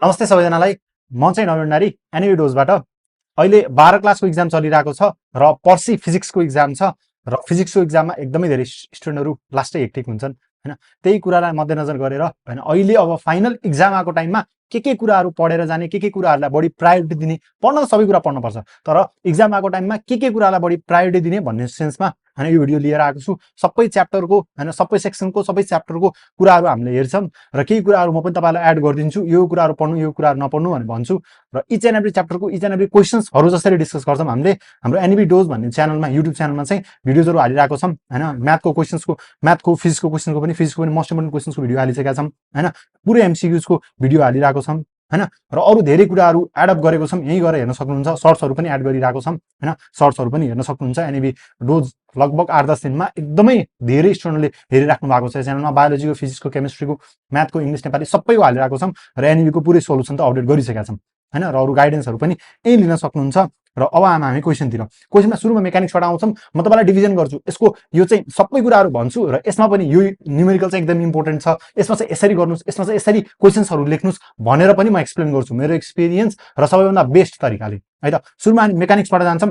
नमस्ते सबैजनालाई म चाहिँ नवीन भण्डारी एनबी डोजबाट अहिले 12 क्लासको एक्जाम चलिरहेको छ र पर्सि फिजिक्सको एक्जाम छ र फिजिक्सको एक्जाममा एकदमै धेरै स्टुडेन्टहरु लास्टै हेक्टिक हुन्छन् हैन त्यही कुरालाई मध्यनजर गरेर हैन अहिले अब फाइनल एक्जाम आको टाइममा के कुराहरु पढेर जाने के कुराहरुलाई बढी प्रायोरिटी दिने पढ्न त सबै कुरा पढ्न पर्छ तर एक्जाम आको टाइममा के कुरालाई बढी प्रायोरिटी दिने भन्ने सेन्समा हैन यो भिडियो लिएर आएको छु सबै च्याप्टरको हैन सबै सेक्सनको सबै च्याप्टरको कुराहरु हामीले हेर्छौं र केही कुराहरु म पनि तपाईलाई एड गर्दिन्छु यो कुराहरु पढ्नु यो कुराहरु नपढ्नु भनेर भन्छु र इच एन्ड एभ्री च्याप्टरको इच एन्ड एभ्री क्वेशन्सहरु जसरी डिस्कस गर्छौं हामीले हाम्रो एनबी डोज भन्ने च्यानलमा युट्युब च्यानलमा चाहिँ भिडियोजहरु हालिरहेको छौं हैन म्याथको फिजिक्सको क्वेशनको पनि मोस्ट इम्पोर्टेन्ट क्वेशन्सको भिडियो हालिसकेका छौं हैन पुरै एमसीक्यूजको भिडियो हालिरहेको छौं हैन र अरु धेरै कुराहरु एड अप गरेको छौं यही गएर हेर्न सक्नुहुन्छ सर्ट्सहरु पनि एड गरिरहेको छौं हैन सर्ट्सहरु पनि हेर्न सक्नुहुन्छ एनबी डोज लगभग 8-10 दिनमा एकदमै धेरै स्टुडेन्टले हेरिराख्नु भएको छ च्यानलमा बायोलोजीको फिजिक्सको केमिस्ट्रीको म्याथको इंग्लिश नेपाली सबैको हालिरहेको छौं र एनबीको पुरै सोलुसन त अपडेट गरिसकेका छौं हैन र अरु गाइडेन्सहरु पनि यही लिन सक्नुहुन्छ र अब हामी क्वेशनमा सुरुमा मेकानिक्सबाट आउँछौं म तपाईलाई डिभिजन गर्छु यसको यो चाहिँ सबै कुराहरु भन्छु र यसमा पनि यो न्यूमेरिकल चाहिँ एकदम इम्पोर्टेन्ट छ यसमा चाहिँ यसरी गर्नुस् यसमा चाहिँ यसरी क्वेशन्सहरु लेख्नुस् भनेर पनि म एक्सप्लेन गर्छु मेरो एक्सपीरियन्स र सबैभन्दा बेस्ट तरिकाले है त सुरुमा हामी मेकानिक्सबाट जान्छौं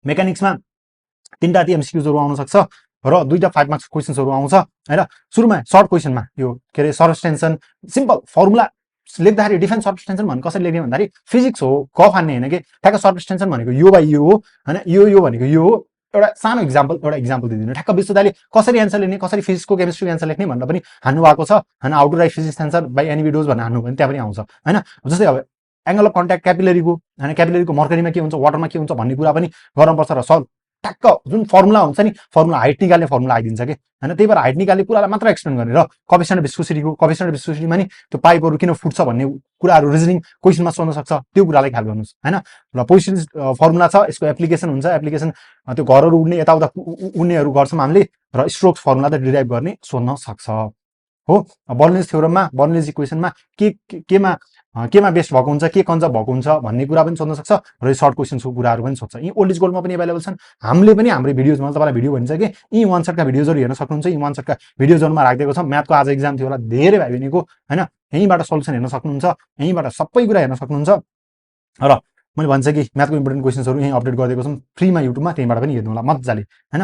मेकानिक्समा तीनटा एमसीक्यूजहरु आउन सक्छ र दुईटा 5 मार्क्स क्वेशन्सहरु आउँछ हैन सुरुमा सर्ट क्वेशनमा यो के रे सबस्टेन्सन सिम्पल फर्मुला लेख्दाखेरि डिफरेन्ट सबस्टेन्सन भन्ने कसरी लेख्ने भन्दाखेरि फिजिक्स हो गफ हान्ने हैन के ठ्याक्क सबस्टेन्सन भनेको यो बाइ यो हो हैन यो भनेको यो हो एउटा सानो एक्जाम्पल दिदिनु ठ्याक्क विश्वदाले कसरी आन्सर लेख्ने कसरी फिजिक्सको केमिस्ट्री आन्सर लेख्ने भनेर पनि हान्नु भएको छ हैन how to write physics answer by NB डोज भनेर हान्नु पनि त्यहाँ पनि आउँछ हैन जस्तै अब एंगल अफ कन्ट्याक्ट क्यापिलरीको हैन क्यापिलरीको मर्करीमा के हुन्छ वाटरमा के हुन्छ भन्ने कुरा पनि गर्न पर्छ र सल्भ ठ्याक्क जुन फर्मुला हुन्छ नि फर्मुला हाइट निकाल्ने फर्मुला आइदिन्छ के हैन त्यही भएर हाइट निकाल्ने कुरालाई मात्र एक्सप्लेन गर्ने र कोएफिसिएन्ट विस्कोसिटीमा नि त्यो पाइपहरु किन फुट्छ भन्ने कुराहरु रिजनिङ क्वेशनमा सोध्न सक्छ त्यो कुरालाई ख्याल गर्नुस् हैन र पोजिसन फर्मुला छ यसको एप्लिकेसन हुन्छ एप्लिकेसन त्यो घरहरु उड्ने यताउता उड्नेहरु गर्छौं हामीले र स्ट्रोक्स फर्मुला त डिराइभ गर्ने सोध्न सक्छ हो बर्नौलिज थ्योरममा बर्नौलिज इक्वेसनमा केमा बेस्ट भएको हुन्छ के कन्जर्भ भएको हुन्छ भन्ने कुरा पनि सोध्न सक्छ र यो सर्ट क्वेशन्सको कुराहरु पनि सोध्छ यी ओल्ड इज गोल्डमा पनि अवेलेबल छन् हामीले पनि हाम्रो भिडियोजमा तपाईलाई भिडियो भनिन्छ के यी वान शटका भिडियोजहरु हेर्न सक्नुहुन्छ यी वान शटका भिडियोजहरुमा राख्दिएको छ म्याथको आज एक्जाम थियो होला धेरै भाइ बहिनीको हैन यहीबाट सल्युसन हेर्न सक्नुहुन्छ यहीबाट सबै कुरा हेर्न सक्नुहुन्छ र मैले भन्छ कि म्याथको इम्पोर्टेन्ट क्वेशन्सहरु यही अपडेट गरिदिएको छौं फ्रीमा युट्युबमा त्यहीबाट पनि हेर्नु होला मज्जाले हैन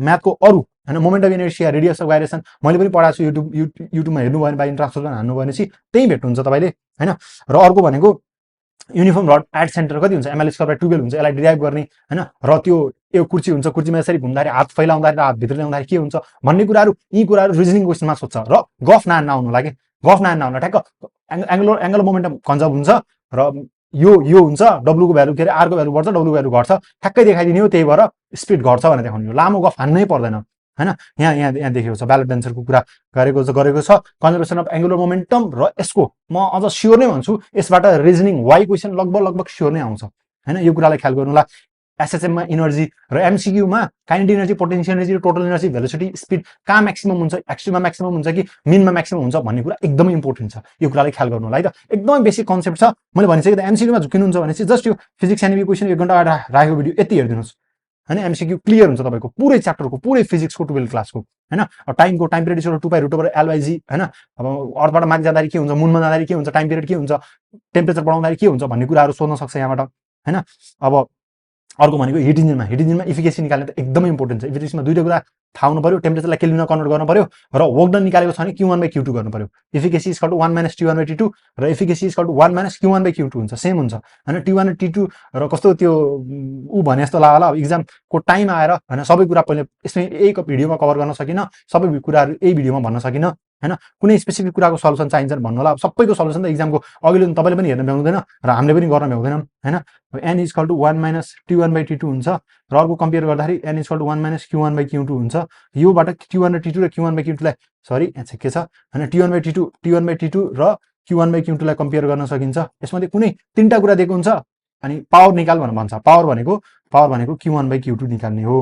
म्याथको अरु हैन moment of inertia radius of gyration मैले पनि पढाएको छु युट्युबमा हेर्नु भयो भने बाइ ट्रान्सफर हान्नु भयो भनेपछि त्यही भेट्नुहुन्छ तपाईले हैन र अर्को भनेको युनिफर्म रड एट सेन्टर कति हुन्छ एमएल स्क्वायर बाइ 12 हुन्छ यसलाई डिराइभ गर्ने हैन र त्यो यो कुर्सी हुन्छ कुर्सीमा यसरी घुम्दाखेरि हात फैलाउँदाखेरि हात भित्र ल्याउँदाखेरि के हुन्छ भन्ने कुराहरु यी कुराहरु रिजनिङ क्वेशनमा सोध्छ र गफ नआउनु लागि गफ नआउनु ठ्याक्क एंगल मोमेन्टम कन्जर्भ हुन्छ र यो हुन्छ w को भ्यालु के रे r को भ्यालु बढ्छ w को भ्यालु घट्छ ठ्याक्कै देखाइदिने हो त्यही भएर स्पिड घट्छ भनेर देखाउनु लामो गफ हान्नै पर्दैन हैन यहाँ देखेको छ ब्यालेट आन्सरको कुरा गरेको छ कन्जर्भेसन अफ एंगुलर मोमेन्टम र यसको म अझ स्योर नै भन्छु यसबाट रिजनिङ वाइ क्वेशन लगभग स्योर नै आउँछ हैन यो कुरालाई ख्याल गर्नुला एसएसएम मा एनर्जी र एमसीक्यू मा काइनेटिक एनर्जी पोटेन्शियल एनर्जी र टोटल एनर्जी भेलोसिटी स्पिड कहाँ म्याक्सिमम हुन्छ एक्सट्रिममा म्याक्सिमम हुन्छ कि मिनमा म्याक्सिमम हुन्छ भन्ने कुरा एकदमै इम्पोर्टेन्ट छ यो कुरालाई ख्याल गर्नु होला है त एकदमै बेसिक कन्सेप्ट छ मैले भनिसके त एमसीक्यू मा झुकिनुहुन्छ भने चाहिँ जस्ट यो फिजिक्स एन्ड इक्वेसन 1 घण्टा राखेको भिडियो यति हेर्दिनुस् हैन एमसीक्यू क्लियर हुन्छ तपाईको पुरै च्याप्टरको पुरै फिजिक्सको 12 क्लासको हैन time period equal to 2π√l/g हैन अब अर्थबाट माथि जाँदाखेरि के हुन्छ मुनमा जाँदाखेरि के हुन्छ टाइम पिरियड के हुन्छ टेम्परेचर बढाउँदाखेरि के हुन्छ भन्ने कुराहरु सोध्न सक्छ यहाँबाट हैन अब अर्को भनेको हिट इन्जिनमा इफिकेसी निकाल्ने त एकदमै इम्पोर्टेन्ट छ इफिकेसीमा दुईटा कुरा थाहा हुनु पर्यो टेम्परेचरलाई केल्भिनमा कन्भर्ट गर्न पर्यो र वर्क डन निकालेको छ भने q1/q2 गर्नु पर्यो efficacy is equal to 1 - t1/t2 र efficacy is equal to 1 - q1/q2 हुन्छ सेम हुन्छ हैन t1 र t2 र कस्तो त्यो उ भने जस्तो लाग्यो होला एक्जामको टाइम आएर हैन सबै कुरा पहिले यसमै एक भिडियोमा कभर गर्न सकिन सबै कुराहरु यही भिडियोमा भन्न सकिन हैन कुनै स्पेसिफिक कुराको सल्युसन चाहिन्छ भन्नु होला सबैको सल्युसन त एक्जामको अघिल्लो दिन तपाईले पनि हेर्न भ्याउँदैन र हामीले पनि गर्न भ्याउँदैनौं हैन n is equal to 1 - t1/t2 हुन्छ र अर्को कम्पेयर गर्दाखेरि n is equal to 1 - q1/q2 हुन्छ योबाट t1 र t2 र q1/q2 लाई सरी यहाँ के छ हैन t1/t2 र q1/q2 लाई कम्पेयर गर्न सकिन्छ यसमध्ये कुनै तीनटा कुरा दिएको हुन्छ अनि पावर निकाल भनेर भन्छ पावर भनेको q1/q2 निकाल्ने हो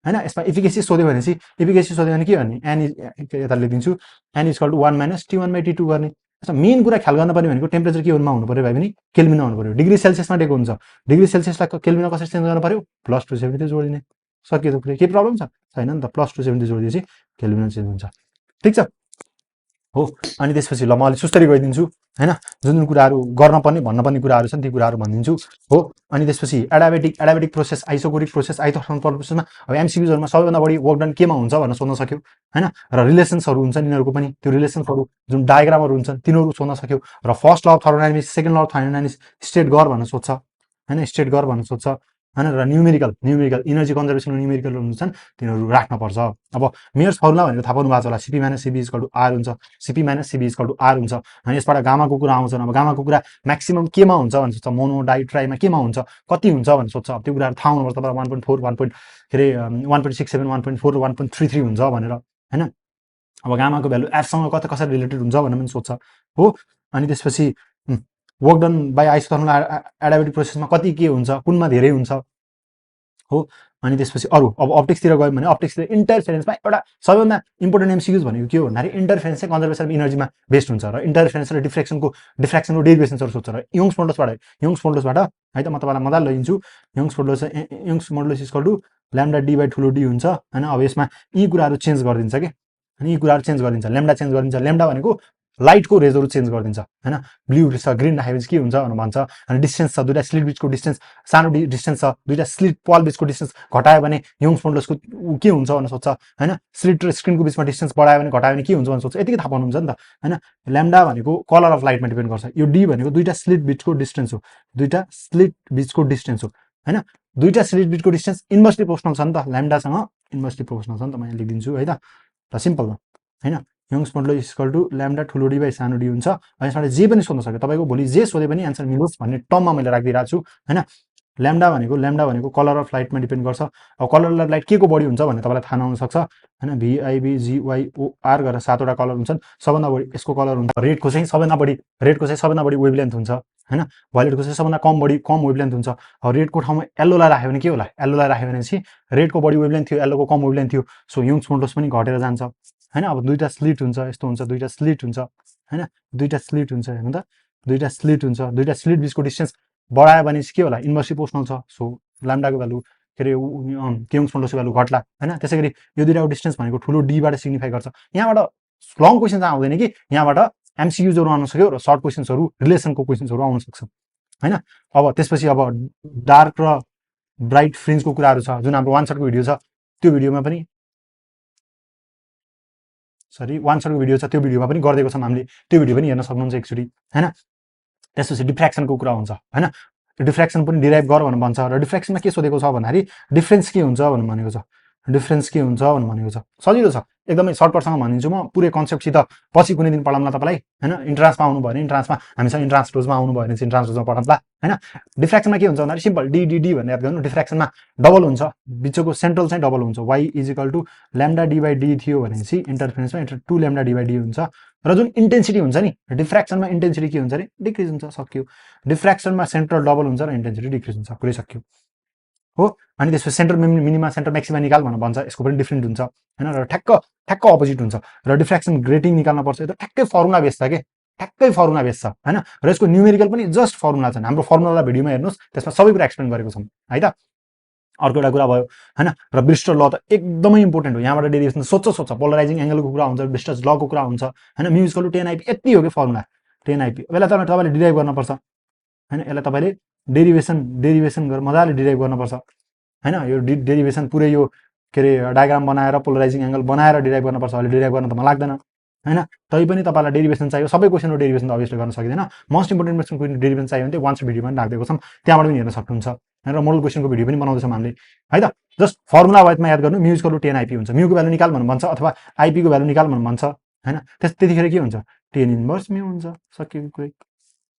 हैन यसमा इफिकेसी सोध्यो भने के गर्ने n यता लेखिदिन्छु n is equal to 1 - t1/t2 गर्ने यसमा मेन कुरा ख्याल गर्न पर्ने भनेको टेम्परेचर के हुनु पर्यो भाइ पनि केल्भिनमा हुनु पर्यो डिग्री सेल्सियसमा दिएको हुन्छ डिग्री सेल्सियसलाई केल्भिनमा कसरी चेन्ज गर्न पर्यो +270 जोडिने सकियो त के प्रब्लम छैन नि त +270 जोडिदिएपछि केल्भिनमा चेन्ज हुन्छ ठीक छ हो। अनि त्यसपछि ल म अलिक सुस्तरी गइदिन्छु हैन, जुन जुन कुराहरू गर्न पर्ने भन्न पर्ने कुराहरू छन् ती कुराहरू भनिदिन्छु हो। अनि त्यसपछि adiabatic process, isochoric process, isothermal प्रोसेसमा अब एमसिक्युजहरुमा सबैभन्दा बढी वर्क डन केमा हुन्छ भनेर सोध्न सक्यो हैन, र रिलेसन्सहरू हुन्छन् यिनीहरूको पनि, त्यो रिलेसन्सहरू जुन डायग्रामहरू हुन्छन् तिनीहरू सोध्न सक्यो, र first law of thermodynamics, second law of thermodynamics state गर भनेर सोध्छ हैन, स्टेट गर भनेर सोध्छ हैन, र न्युमेरिकल इनर्जी कन्जर्भेसन न्युमेरिकलहरू हुन्छन् तिनीहरू राख्नुपर्छ। अब मेयर्स फर्मुला भनेको थाहा पाउनु भएको छ होला, CP minus CV equal to R हुन्छ, CP minus CV equal to R हुन्छ। अनि यसबाट गामाको कुरा आउँछन्, अब गामाको कुरा म्याक्सिमम केमा हुन्छ भनेर सोध्छ, मोनो डाइ ट्राइमा केमा हुन्छ, कति हुन्छ भनेर सोध्छ। अब त्यो कुराहरू थाहा हुनुपर्छ तपाईँलाई, 1.4 1.67 1.4 र 1.33 हुन्छ भनेर हैन। अब गामाको भ्यालु एफसँग कसरी रिलेटेड हुन्छ भनेर पनि सोध्छ हो। अनि त्यसपछि work done by isothermal adiabatic प्रोसेसमा कति के हुन्छ, कुनमा धेरै हुन्छ हो। अनि त्यसपछि अरू अब अप्टिक्सतिर गयौँ भने अप्टिक्सतिर इन्टरफेरेन्समा एउटा सबैभन्दा इम्पोर्टेन्ट एमसिक्युज भनेको के हो भन्दाखेरि इन्टरफेरेन्स चाहिँ कन्जर्भेसन अफ इनर्जीमा बेस्ड हुन्छ, र इन्टरफेरेन्स र डिफ्रेक्सनको डेरिभेसन्सहरू सोध्छ। र यङ्स मोडुलसबाट है त म तपाईँलाई मजाले लैदिन्छु। Young's modulus equal to lambda D by ठुलो डी हुन्छ हैन। अब यसमा यी कुराहरू चेन्ज गरिदिन्छ के, अनि यी कुराहरू चेन्ज गरिदिन्छ, ल्याम्डा चेन्ज गरिदिन्छ, ल्याम्डा भनेको लाइटको रेजहरू चेन्ज गरिदिन्छ हैन। ब्लू छ ग्रीन राखेपछि के हुन्छ भनेर भन्छ। अनि डिस्टेन्स छ, दुईटा स्लिट बिचको डिस्टेन्स, सानो डिस्टेन्स छ, दुईटा स्लिट पल बिचको डिस्टेन्स घटायो भने यङ्स मोडुलसको के हुन्छ भनेर सोध्छ हैन। स्लिट र स्क्रिनको बिचमा डिस्टेन्स बढायो भने घटायो भने के हुन्छ भनेर सोध्छ। यतिकै थाहा पाउनुहुन्छ नि त हैन। ल्याम्डा भनेको कलर अफ लाइटमा डिपेन्ड गर्छ। यो डी भनेको दुईटा स्लिट बिचको डिस्टेन्स हो, दुईटा स्लिट बिचको डिस्टेन्स हो हैन। दुईटा स्लिट बिचको डिस्टेन्स इन्भर्सली प्रोपोर्सनल छ नि त, ल्याम्डासँग इन्भर्सली प्रोपोर्सनल छ नि त, म यहाँ लेखिदिन्छु है त, र सिम्पल हो हैन। Young's modulus equal to lambda ठुलो डी बाई सानो डी हुन्छ। यसबाट जे पनि सोध्न सक्यो तपाईँको, भोलि जे सोधे पनि एन्सर मिलोस् भन्ने टर्ममा मैले राखिदिइरहेको छु हैन। ल्याम्डा भनेको कलर अफ लाइटमा डिपेन्ड गर्छ। अब कलर अफ लाइट के को बढी हुन्छ भन्ने तपाईँलाई थाहा नहुन सक्छ हैन। VIBGYOR गरेर 7 वटा कलर हुन्छन्, सबभन्दा बढी यसको कलर हुन्छ रेडको चाहिँ सबभन्दा बढी वेभलेन्थ हुन्छ हैन। भयोलेटको चाहिँ सबभन्दा कम वेभलेन्थ हुन्छ। अब रेडको ठाउँमा येल्लोलाई राख्यो भने के होला, येल्लोलाई राख्यो भने चाहिँ रेडको बढी वेभलेन्थ थियो, येल्लोको कम वेभलेन्थ थियो, सो यङ्स मोडुलस पनि घटेर जान्छ हैन। अब दुईटा स्लिट हुन्छ, यस्तो हुन्छ, दुईटा स्लिट हुन्छ हैन, दुईटा स्लिट हुन्छ हेर्नु त, दुईटा स्लिट हुन्छ, दुईटा स्लिट बिचको डिस्टेन्स बढायो भने चाहिँ के होला, इन्भर्सली प्रोपोर्सनल छ, सो ल्याम्डाको भ्यालु के अरे यङ्स मोडुलसको भ्यालु घट्ला हैन। त्यसैगरी यो दुईटाको डिस्टेन्स भनेको ठुलो डीबाट सिग्निफाई गर्छ। यहाँबाट लङ क्वेसन चाहिँ आउँदैन कि, यहाँबाट एमसिक्युजहरू आउन सक्यो र सर्ट क्वेसन्सहरू रिलेसनको क्वेसन्सहरू आउन सक्छ हैन। अब त्यसपछि अब डार्क र ब्राइट फ्रिन्जको कुराहरू छ, जुन हाम्रो वान सर्टको भिडियो छ, त्यो भिडियोमा पनि वान सर्टको भिडियो छ, त्यो भिडियोमा पनि गरिदिएको छौँ हामीले, त्यो भिडियो पनि हेर्न सक्नुहुन्छ एकचोटि हैन। त्यसपछि डिफ्र्याक्सनको कुरा हुन्छ हैन, डिफ्र्याक्सन पनि डिराइभ गर भनेर भन्छ, र डिफ्र्याक्सनमा के सोधेको छ भन्दाखेरि डिफ्रेन्स के हुन्छ भनेको छ, डिफ्रेन्स के हुन्छ भनेको छ। सजिलो छ एकदमै, सर्टकटसँग भनिदिन्छु म, पुरै कन्सेप्टसित पछि कुनै दिन पढाउँला तपाईँलाई हैन। इन्ट्रान्समा आउनु भयो भने इन्ट्रान्समा हामीसँग इन्ट्रान्स डोजमा आउनु भयो भने चाहिँ इन्ट्रान्स डोजमा पढाउँला हैन। डिफ्र्याक्सनमा के हुन्छ भन्दाखेरि सिम्पल डी भनेर याद गर्नु। डिफ्र्याक्सनमा डबल हुन्छ, बिचको सेन्ट्रल चाहिँ डबल हुन्छ, y equal to lambda D by d थियो भनेपछि इन्टरफेरेन्समा 2 ल्याम्डा डी बाई डी हुन्छ। र जुन इन्टेन्सिटी हुन्छ नि, डिफ्र्याक्सनमा इन्टेन्सिटी के हुन्छ अरे, डिक्रिज हुन्छ, सक्यो। डिफ्र्याक्सनमा सेन्ट्रल डबल हुन्छ र इन्टेन्सिटी डिक्रिज हुन्छ, कुरै सक्यो हो। अनि त्यसपछि सेन्टर मिनिमा सेन्टर म्याक्सिमा निकाल भनेर भन्छ, यसको पनि डिफ्रेन्ट हुन्छ हैन, र ठ्याक्क अपोजिट हुन्छ। र डिफ्र्याक्सन ग्रेटिङ निकाल्न पर्छ, यो त ठ्याक्कै फर्मुला बेस छ के, ठ्याक्कै फर्मुला बेस छ हैन। र यसको न्युमेरिकल पनि जस्ट फर्मुला छन्, हाम्रो फर्मुला भिडियोमा हेर्नुहोस्, त्यसमा सबै कुरा एक्सप्लेन गरेको छौँ है त। अर्को एउटा कुरा भयो हैन, र ब्रिस्टर ल त एकदमै इम्पोर्टेन्ट हो, यहाँबाट डेरिभेसन सोध्छ, पोलराइजिङ एंगलको कुरा हुन्छ, ब्रिस्टर्स लको कुरा हुन्छ हैन। म्यु इक्वल टु 10 IP यति हो के फर्मुला, 10 IP। यसलाई तपाईँले डिराइभ गर्नुपर्छ हैन, यसलाई तपाईँले डेरिभेसन गरेर मजाले डिराइभ गर्नुपर्छ हैन। यो डेरिभेसन पुरै यो के अरे डायग्राम बनाएर पोलराइजिङ एंगल बनाएर डिराइभ गर्नुपर्छ, अहिले डिराइभ गर्न त मलाई लाग्दैन हैन। तैपनि तपाईँलाई डेरिभेसन चाहियो, सबै क्वेसनको डेरिभेसन त अभियसली गर्न सकिँदैन, मोस्ट इम्पोर्टेन्ट क्वेसनको डेरिभेसन चाहियो भने चाहिँ वान सर्ट भिडियोमा पनि राखिदिएको छौँ, त्यहाँबाट पनि हेर्न सक्नुहुन्छ र मोडल क्वेसनको भिडियो पनि बनाउँदैछौँ हामीले है त। जस्ट फर्मुला वाइजमा याद गर्नु, म्यु इक्वल टु 10 IP हुन्छ, म्युको भ्यालु निकाल भन्नु भन्छ अथवा आइपीको भ्यालु निकाल भन्नु भन्छ हैन। त्यतिखेर के हुन्छ, 10 इन्भर्स म्यु हुन्छ, सकिएको कुरै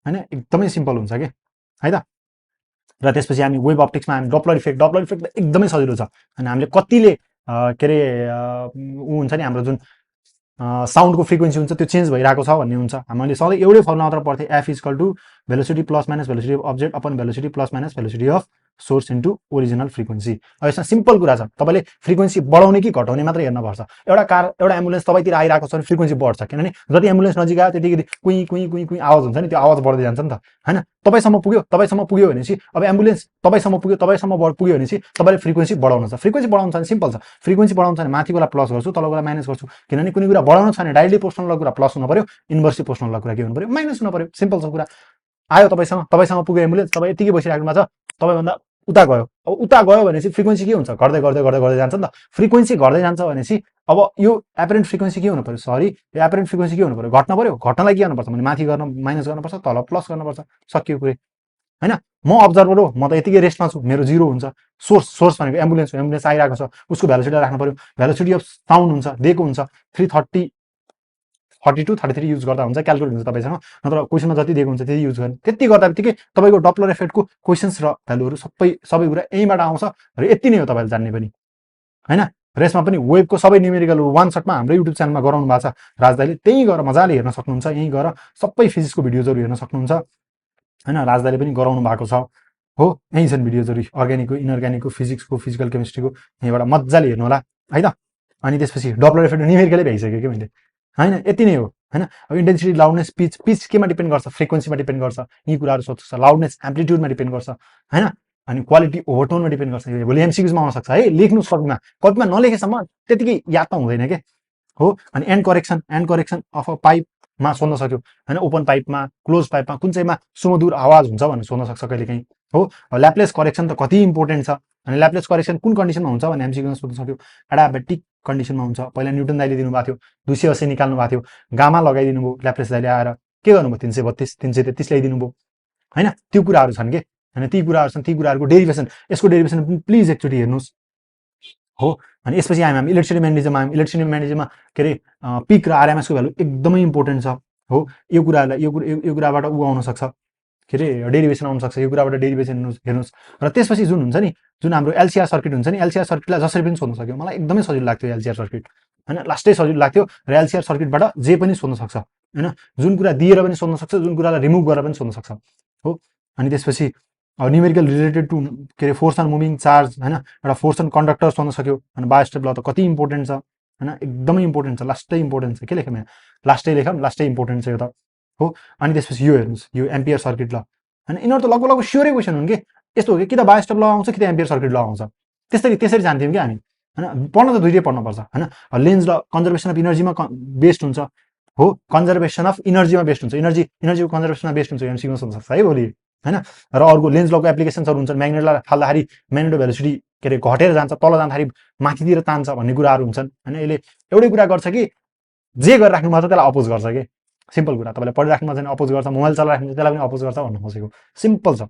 हैन, एकदमै सिम्पल हुन्छ के है त। र त्यसपछि हामी वेब अप्टिक्समा हामी डपलर इफेक्ट त एकदमै सजिलो छ अनि हामीले कतिले के अरे उ हुन्छ नि हाम्रो जुन साउन्डको फ्रिक्वेन्सी हुन्छ त्यो चेन्ज भइरहेको छ भन्ने हुन्छ। हामीले सधैँ एउटै फर्मुला मात्र पढ्थे, f equal to velocity plus minus velocity of object upon velocity plus minus velocity of source into original frequency. अब यसमा सिम्पल कुरा छ, तपाईँले फ्रिक्वेन्सी बढाउने कि घटाउने मात्र हेर्नुपर्छ। एउटा एम्बुलेन्स तपाईँतिर आइरहेको छ भने फ्रिक्वेन्सी बढ्छ, किनभने जति एम्बुलेन्स नजिक आयो त्यतिकै कुई कुई कुई कुई आवाज हुन्छ नि, त्यो आवाज बढ्दै जान्छ नि त हैन। तपाईँसम्म पुग्यो भनेपछि अब एम्बुलेन्स तपाईँसम्म पुग्यो भनेपछि तपाईँले फ्रिक्वेन्सी बढाउनु छ। फ्रिक्वेन्सी बढाउनु छ भने सिम्पल छ, फ्रिक्वेन्सी बढाउनु छ भने माथिकोलाई प्लस गर्छु, तलकोलाई माइनस गर्छु, किनभने कुनै कुरा बढाउनु छ भने डाइरेक्टली प्रोपोर्सनल कुरा प्लस हुनु पर्यो, इन्भर्सली प्रोपोर्सनल कुरा के हुनु पर्यो, माइनस हुनु पर्यो। सिम्पल छ कुरा। आयो तपाईँसँग पुग्यो एम्बुलेन्स, तपाईँ यतिकै बसिराख्नु भएको छ, तपाईँभन्दा उता गयो। अब उता गयो भनेपछि फ्रिक्वेन्सी के हुन्छ, घट्दै जान्छ नि त। फ्रिक्वेन्सी घट्दै जान्छ भनेपछि अब यो एपरेन्ट फ्रिक्वेन्सी के हुनु पर्यो, यो एपरेन्ट फ्रिक्वेन्सी के हुनु पर्यो, घट्न पर्यो। घट्नलाई के गर्नुपर्छ भने माथि गर्न माइनस गर्नुपर्छ, तल प्लस गर्नुपर्छ, सकियो कुरै हैन। म अब्जर्भर हो, म त यतिकै रेस्टमा छु, मेरो जिरो हुन्छ। सोर्स भनेको एम्बुलेन्स आइरहेको छ, उसको भेलोसिटी राख्नु पर्यो। भेलोसिटी अफ साउन्ड हुन्छ, दिएको हुन्छ 330 42 33 युज गर्दा हुन्छ, क्यालकुलेट हुन्छ तपाईँसँग, नत्र क्वेसनमा जति दिएको हुन्छ त्यति युज गर्ने। त्यति गर्दा बित्तिकै तपाईँको डप्लर इफेक्टको क्वेसन्स र भ्यालुहरू सबै कुरा यहीँबाट आउँछ र यति नै हो तपाईँले जान्ने पनि हैन। र यसमा पनि वेबको सबै न्युमेरिकलहरू वान सटमा हाम्रो युट्युब च्यानलमा गराउनु भएको छ राजदाले, त्यहीँ गएर मजाले हेर्न सक्नुहुन्छ। यहीँ गएर सबै फिजिक्सको भिडियोजहरू हेर्न सक्नुहुन्छ हैन। राजदाले पनि गराउनु भएको छ हो, यहीँ छन् भिडियोजहरू, अर्ग्यानिकको, इनअर्ग्यानिकको, फिजिक्सको, फिजिकल केमिस्ट्रीको, यहीँबाट मजाले हेर्नु होला है त। अनि त्यसपछि डप्लर इफेक्ट न्युमेरिकलै भइसक्यो कि मैले हैन, यति नै हो हैन। अब इन्टेन्सिटी, लाउडनेस, पिच केमा डिपेन्ड गर्छ, फ्रिक्वेन्सीमा डिपेन्ड गर्छ, यी कुराहरू सोध्छ। लाउडनेस एम्प्लिट्युडमा डिपेन्ड गर्छ हैन। अनि क्वालिटी ओभरटोनमा डिपेन्ड गर्छ। भोलि एमसिक्यूजमा आउन सक्छ है, लेख्नु कपीमा नलेखेसम्म त्यतिकै याद त हुँदैन के हो। अनि एन्ड करेक्सन अफ अ पाइपमा सोध्न सक्यो हैन, ओपन पाइपमा, क्लोज पाइपमा कुन चाहिँमा सुमधुर आवाज हुन्छ भनेर सोध्न सक्छ कहिलेकाहीँ हो। ल्याप्लेस करेक्सन त कति इम्पोर्टेन्ट छ, अनि ल्याप्लेस करेक्सन कुन कन्डिसनमा हुन्छ भने एमसिक्यूमा सोध्न सक्यो। एडाबेटिक कन्डिसनमा हुन्छ। पहिला न्युटन दाइले दिनुभएको थियो, 280 निकाल्नु भएको थियो, गामा लगाइदिनु भयो ल्याप्लेस दाइले आएर, के गर्नुभयो 332 333 ल्याइदिनु भयो हैन। त्यो कुराहरू छन् के हैन, ती कुराहरू छन्। ती कुराहरूको डेरिभेसन, यसको डेरिभेसन पनि प्लिज एकचोटि हेर्नुहोस् हो। अनि यसपछि आयौँ हामी इलेक्ट्रिसिटी म्यानेजमेन्टमा के अरे पिक र आरएमएसको भ्यालु एकदमै इम्पोर्टेन्ट छ हो। यो कुराबाट ऊ आउन सक्छ, के अरे डेरिभेसन आउन सक्छ, यो कुराबाट डेरिभेसन हेर्नुहोस्। र त्यसपछि जुन हुन्छ नि, जुन हाम्रो एलसीआर सर्किट हुन्छ नि, एलसीआर सर्किटलाई जसरी पनि सोध्न सक्यो। मलाई एकदमै सजिलो लाग्थ्यो एलसीआर सर्किट हैन, लास्टै सजिलो लाग्थ्यो। र एलसीआर सर्किटबाट जे पनि सोध्न सक्छ हैन, जुन कुरा दिएर पनि सोध्न सक्छ, जुन कुरालाई रिमुभ गरेर पनि सोध्न सक्छ हो। अनि त्यसपछि न्युमेरिकल रिलेटेड टु के अरे फोर्स अन मुभिङ चार्ज हैन, एउटा फोर्स अन कन्डक्टर सोध्न सक्यो। अनि बायोस्टेप ल त कति इम्पोर्टेन्ट छ हैन, एकदमै इम्पोर्टेन्ट छ, लास्टै इम्पोर्टेन्ट छ। के लेखौँ यहाँ, लास्टै इम्पोर्टेन्ट छ यो त हो। अनि त्यसपछि यो हेर्नुहोस्, यो एम्पियर सर्किट ल हैन, यिनीहरू त लगभग स्योरै क्वेसन हुन् कि। यस्तो हो कि त बायोस्टेप ल आउँछ कि त एम्पियर सर्किट ल आउँछ, त्यसरी जान्थ्यौँ कि हामी हैन। पढ्न त दुईटै पढ्नुपर्छ हैन। लेन्स ल कन्जर्भेसन अफ इनर्जीमा बेस्ड हुन्छ हो, कन्जर्भेसन अफ इनर्जीमा बेस्ड हुन्छ, इनर्जीको कन्जर्भेसनमा बेस्ड हुन्छ, एमसिक्यूमा सोध्न सक्छ है भोलि हैन। र अर्को लेन्स लको एप्लिकेसन्सहरू हुन्छन्, म्याग्नेटलाई फाल्दाखेरि म्याग्नेटो भेलोसिटी के अरे घटेर जान्छ, तल जाँदाखेरि माथितिर तान्छ भन्ने कुराहरू हुन्छन् हैन। यसले एउटै कुरा गर्छ कि जे गरेर राख्नु भएको छ त्यसलाई अपोज गर्छ कि, सिम्पल कुरा। तपाईँले पढिराख्नु भएको छैन अपोज गर्छ, मोबाइल चलाइराख्नु छ त्यसलाई पनि अपोज गर्छ भन्नु खोजेको, सिम्पल छ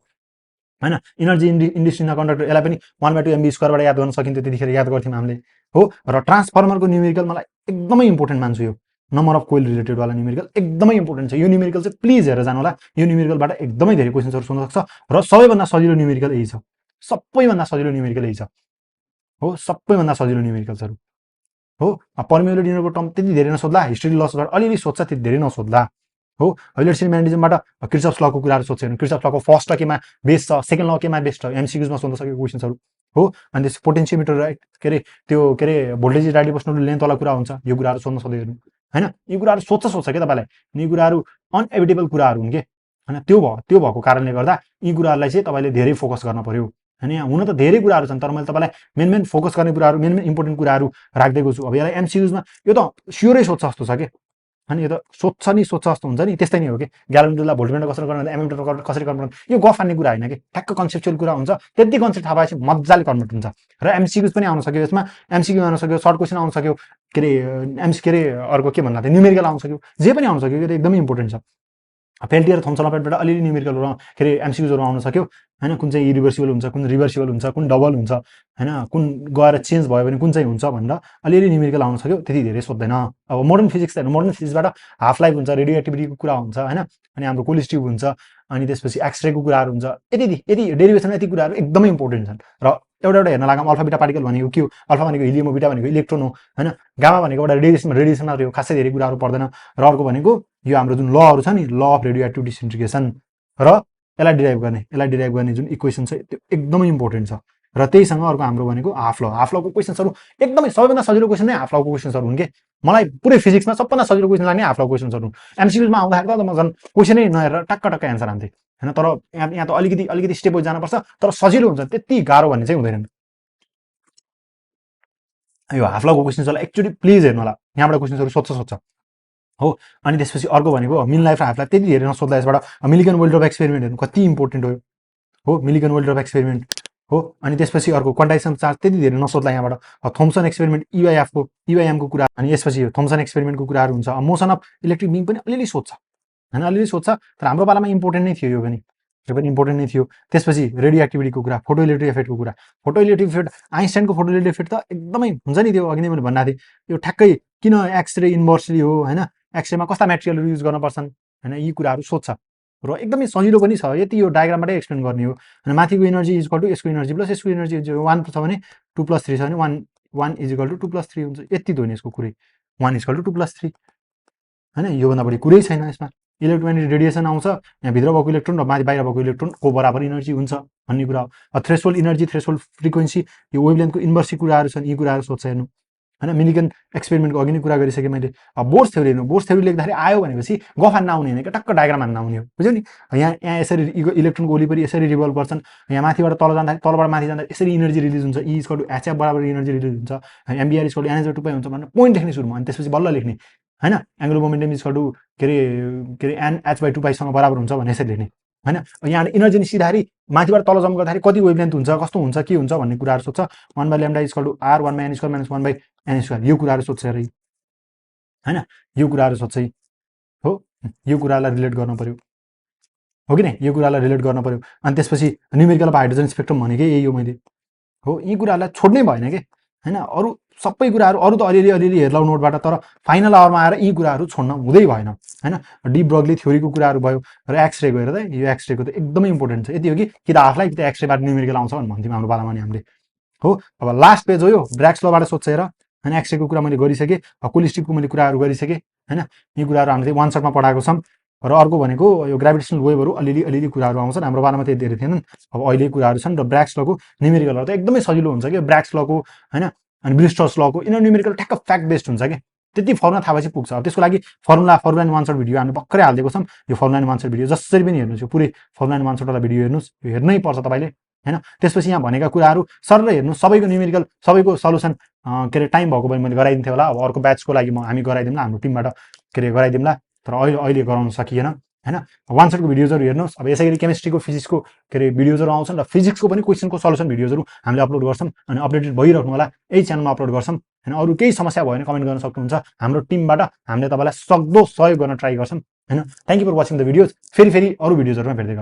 हैन। Energy induced in a conductor, यसलाई पनि 1/2 mv² याद गर्न सकिन्थ्यो, त्यतिखेर याद गर्थ्यौँ हामीले हो। र ट्रान्सफर्मरको न्युमेरिकल मलाई एकदमै इम्पोर्टेन्ट मान्छु, यो नम्बर अफ कोइल रिलेटेड वाला न्युमेरिकल एकदमै इम्पोर्टेन्ट छ। यो न्युमेरिकल चाहिँ प्लिज हेरेर जानु होला, यो न्युमेरिकलबाट एकदमै धेरै क्वेसन्सहरू सोध्न सक्छ। र सबैभन्दा सजिलो न्युमेरिकल यही छ, सबैभन्दा सजिलो न्युमेरिकल यही छ हो, सबैभन्दा सजिलो न्युमेरिकल्सहरू हो। पर्मिएबिलिटी इनरको टर्म त्यति धेरै नसोध्ला, हिस्ट्री लसबाट अलिअलि सोध्छ, त्यति धेरै नसोध्ला हो। इलेक्ट्रिसिटी म्यानेजमेन्टबाट किर्चफ्स लको कुराहरू सोध्छ, किर्चफ्स लको फर्स्ट ल केमा बेस छ, सेकेन्ड ल केमा बेस छ, एमसिक्यूजमा सोध्न सकेको क्वेसन्सहरू हो। अनि त्यस पोटेन्सियोमिटर के अरे त्यो के अरे भोल्टेज डाइडिपोसनल लेन्थवाला कुरा हुन्छ, यो कुराहरू सोध्न सक्दैन हैन। यो कुराहरू सोध्छ के तपाईँलाई, यी कुराहरू अनएभिटेबल कुराहरू हुन् के हैन। त्यो भएको कारणले गर्दा यी कुराहरूलाई चाहिँ तपाईँले धेरै फोकस गर्न पर्यो हैन। यहाँ हुन त धेरै कुराहरू छन्, तर मैले तपाईँलाई मेन फोकस गर्ने कुराहरू, मेन इम्पोर्टेन्ट कुराहरू राखिदिएको छु। अब यसलाई एमसिक्यूजमा यो त स्योरै सोध्छ जस्तो छ कि हैन, यो त सोध्छ जस्तो हुन्छ नि, त्यस्तै नै हो कि। ग्यालोमिटरलाई भोल्टमिटर कसरी गर्नु, एमिटर कसरी कन्भर्ट गर्नु, यो गफ हान्ने कुरा होइन कि, ठ्याक्क कन्सेप्चुअल कुरा हुन्छ। त्यति कन्सेप्ट थाहा भएपछि मजाले कन्भर्ट हुन्छ। र एमसिक्यूज पनि आउन सक्यो यसमा, एमसिक्यू आउन सक्यो, सर्ट क्वेसन आउन सक्यो, के अरे अर्को के भन्नु थियो, न्युमेरिकल आउन सक्यो, जे पनि आउन सक्यो, यो त एकदमै इम्पोर्टेन्ट छ। पेल्टियर थम्सन अपेटबाट अलिअलि न्युमेरिकलहरू के अरे एमसिक्यूजहरू आउन सक्यो हैन, कुन चाहिँ इरिभर्सिबल हुन्छ, कुन रिभर्सिबल हुन्छ, कुन डबल हुन्छ हैन, कुन गएर चेन्ज भयो भने कुन चाहिँ हुन्छ भनेर अलिअलि न्युमेरिकल आउन सक्यो, त्यति धेरै सोध्दैन। अब मोडर्न फिजिक्स त मोडर्न फिजिक्सबाट हाफ लाइफ हुन्छ, रेडियो एक्टिभिटीको कुरा हुन्छ हैन, अनि हाम्रो कोलिज ट्युब हुन्छ, अनि त्यसपछि एक्सरेको कुराहरू हुन्छ। यति डेरिभेसनमा यति कुराहरू एकदमै इम्पोर्टेन्ट छन्। र एउटा हेर्न लागौँ, अल्फा बिटा पार्टिकल भनेको के हो, अल्फा भनेको हिलियम हो, बिटा भनेको इलेक्ट्रोन हो हैन, गामा भनेको एउटा रेडिएसनहरू हो, खासै धेरै कुराहरू पर्दैन। र अर्को भनेको यो हाम्रो जुन लहरू छ नि, law of radio active disintegration, र यसलाई डिराइभ गर्ने जुन इक्वेसन छ त्यो एकदमै इम्पोर्टेन्ट छ र त्यहीसँग अर्को हाम्रो भनेको हाफ लको क्वेसन्सहरू एकदमै सबैभन्दा सजिलो क्वेसन नै हाफ लको क्वेसन्सहरू हुन् के मलाई पुरै फिजिक्समा सबभन्दा सजिलो क्वेसन लाग्ने हाफ लको क्वेसन्सहरू हुन् एमसिक्यूमा आउँदाखेरि त म झन् क्वेसनै नहेरेर टक्क एन्सर आन्थेँ हैन तर यहाँ त अलिकति स्टेप वाइज जानुपर्छ तर सजिलो हुन्छ त्यति गाह्रो भन्ने चाहिँ हुँदैन यो हाफ लको क्वेसन्सहरूलाई एकचोटि प्लिज हेर्नु होला यहाँबाट क्वेसन्सहरू सोध्छ हो अनि त्यसपछि अर्को भनेको मिन लाइफ र हाफ लाइफ त्यति धेरै नसोध्ला यसबाट मिलिगन वेल्ड्रप एक्सपेरिमेन्ट हेर्नु कति इम्पोर्टेन्ट हो मिलिगन वेल्ड्रप एक्सपेरिमेन्ट हो अनि त्यसपछि अर्को क्वान्टाइजेसन चार्ज त्यति धेरै नसोध्ला यहाँबाट थोम्सन एक्सपेरिमेन्ट इवाइएमको कुरा अनि यसपछि थोम्सन एक्सपेरिमेन्टको कुराहरू हुन्छ मोसन अफ इलेक्ट्रिक बिम पनि अलिअलि सोध्छ हैन अलिअलि सोध्छ तर हाम्रो पालामा इम्पोर्टेन्ट नै थियो यो पनि इम्पोर्टेन्ट नै थियो त्यसपछि रेडियो एक्टिभिटीको कुरा फोटो इलेक्ट्रिक इफेक्टको कुरा फोटो इलेक्ट्रिक इफेक्ट आइन्स्टाइनको फोटो इलेक्ट्रिक इफेक्ट त एकदमै हुन्छ नि त्यो अघि नै मैले भन्दा थिएँ यो ठ्याक्कै किन एक्सरे इन्भर्सली हो हैन एक्सरेमा कस्ता मेटेरियलहरू युज गर्न पर्छन् हैन यी कुराहरू सोध्छ र एकदमै सजिलो पनि छ यति यो डायग्रामबाटै एक्सप्लेन गर्ने हो अनि माथिको एनर्जी इज इक्वल टु यसको एनर्जी प्लस यसको एनर्जी 1 छ भने 2 + 3 छ भने 1 इज इक्वल टु 2 + 3 हुन्छ यति त हो नि यसको कुरै 1 इज इक्वल टु 2 + 3 हैन यो भन्दा बढी कुरै छैन यसमा इलेक्ट्रोम्याग्नेटिक रेडिएसन आउँछ यहाँ भित्र भएको इलेक्ट्रोन र माथि बाहिर भएको इलेक्ट्रोनको बराबर एनर्जी हुन्छ भन्ने कुरा हो थ्रेसहोल्ड एनर्जी थ्रेसहोल्ड फ्रिक्वेन्सी यो वेभलेन्थको इन्भर्सली कुराहरू छन् यी कुराहरू सोध्छ हेर्नु हैन मिलिगन एक्सपेरिमेन्टको अघि नै कुरा गरिसकेँ मैले बोर्स थ्योरी हेर्नु बोर्स थ्योरी लेख्दाखेरि आयो भनेपछि गफ हान्न आउने हैन टक्क डायग्राम हान्न आउने हो बुझ्यौ नि यहाँ यसरी इलेक्ट्रोनको वरिपरि यसरी रिभल्भ गर्छन् यहाँ माथिबाट तल जाँदाखेरि तलबाट माथि जाँदा यसरी एनर्जी रिलिज हुन्छ ई इक्वल टु एचएफ बराबर एनर्जी रिलिज हुन्छ एमबीआर इक्वल टु एनर्जी 2 हुन्छ भनेर पोइन्ट लेख्ने सुरुमा अनि त्यसपछि बल्ल लेख्ने हैन एंगुलर मोमेन्टम इक्वल टु के रे एन h/2 सँग बराबर हुन्छ भने यसरी लेख्ने हैन यहाँ एनर्जी निस्किँदाखेरि माथिबाट तल जम्प गर्दाखेरि कति वेभलेन्थ हुन्छ कस्तो हुन्छ के हुन्छ भन्ने कुराहरू सोध्छ 1/λ equal to r 1/n² - 1/n² यो कुराहरू सोध्छ रे हैन यो कुराहरू सोध्छ हो यो कुरालाई रिलेट गर्न पर्यो हो कि नै यो कुरालाई रिलेट गर्न पर्यो अनि त्यसपछि न्यूमेरिकल अफ हाइड्रोजन स्पेक्ट्रम भनेकै यही हो मैले हो यी कुराहरूलाई छोड्नै भएन के हैन अरु सबै कुराहरू अरु त अलिअलि हेर्लाउ नोटबाट तर फाइनल आवरमा आएर यी कुराहरू छोड्न हुँदै भएन हैन डी ब्रगली थ्योरीको कुराहरू भयो र एक्सरे गएर त यो एक्सरेको त एकदमै इम्पोर्टेन्ट छ यति हो कि त हाफलाई कि त एक्सरेबाट न्यूमेरिकल आउँछ भन्ने भन्थ्यौं हाम्रो पालामा नि हामीले हो अब लास्ट पेज हो यो ब्र्याक्स लबाट सोध्छ हेर हैन एक्सरेको कुरा मैले गरिसके कोलिस्टिकको मैले कुराहरू गरिसके हैन यी कुराहरू हामीले वान शटमा पढाएको छौं र अर्को भनेको यो ग्राभिटेसनल वेभहरू अलिअलि कुराहरू आउँछन् हाम्रो पालामा त्यति धेरै थिएनन् अब अहिले कुराहरू छन् र ब्र्याक्स लको न्यूमेरिकलहरु त एकदमै सजिलो हुन्छ के ब्र्याक्स लको हैन अनि ब्रिस्टर्स लको इनर न्यूमेरिकल ठ्याक्क फ्याक्ट बेस्ड हुन्छ के त्यति फर्मुला थाहा भएपछि पुग्छ अब त्यसको लागि formula and one shut video हामीले भर्खरै हाल्दिएको छौं यो formula and one shut video जसरी पनि हेर्नुस् यो पुरै फर्मुला एन्ड वान शट वाला भिडियो हेर्नुस् यो हेर्नै पर्छ तपाईले हैन त्यसपछि यहाँ भनेका कुराहरू सरल हेर्नु सबैको न्यूमेरिकल सबैको सल्युसन के रे टाइम भएको भने मैले गराइदिन्थे होला अब अर्को ब्याचको लागि हामी गराइदिउँला हाम्रो टिमबाट के रे गराइदिउँला तर अहिले गराउन सकिएन हैन वान शटको भिडियोजहरु हेर्नुस् अब यसैगरी केमिस्ट्रीको फिजिक्सको के रे भिडियोजहरु आउँछन् र फिजिक्सको पनि क्वेशनको सल्युसन भिडियोजहरु हामीले अपलोड गर्छौं अनि अपडेटेड भइराख्नु होला यही च्यानलमा अपलोड गर्छौं हैन अरु केही समस्या भयो भने कमेन्ट गर्न सक्नुहुन्छ हाम्रो टिमबाट हामीले तपाईलाई सक्दो सहयोग गर्न ट्राई गर्छौं हैन thank you for watching the videos फेरि अरु भिडियोजहरुमा भेट्दै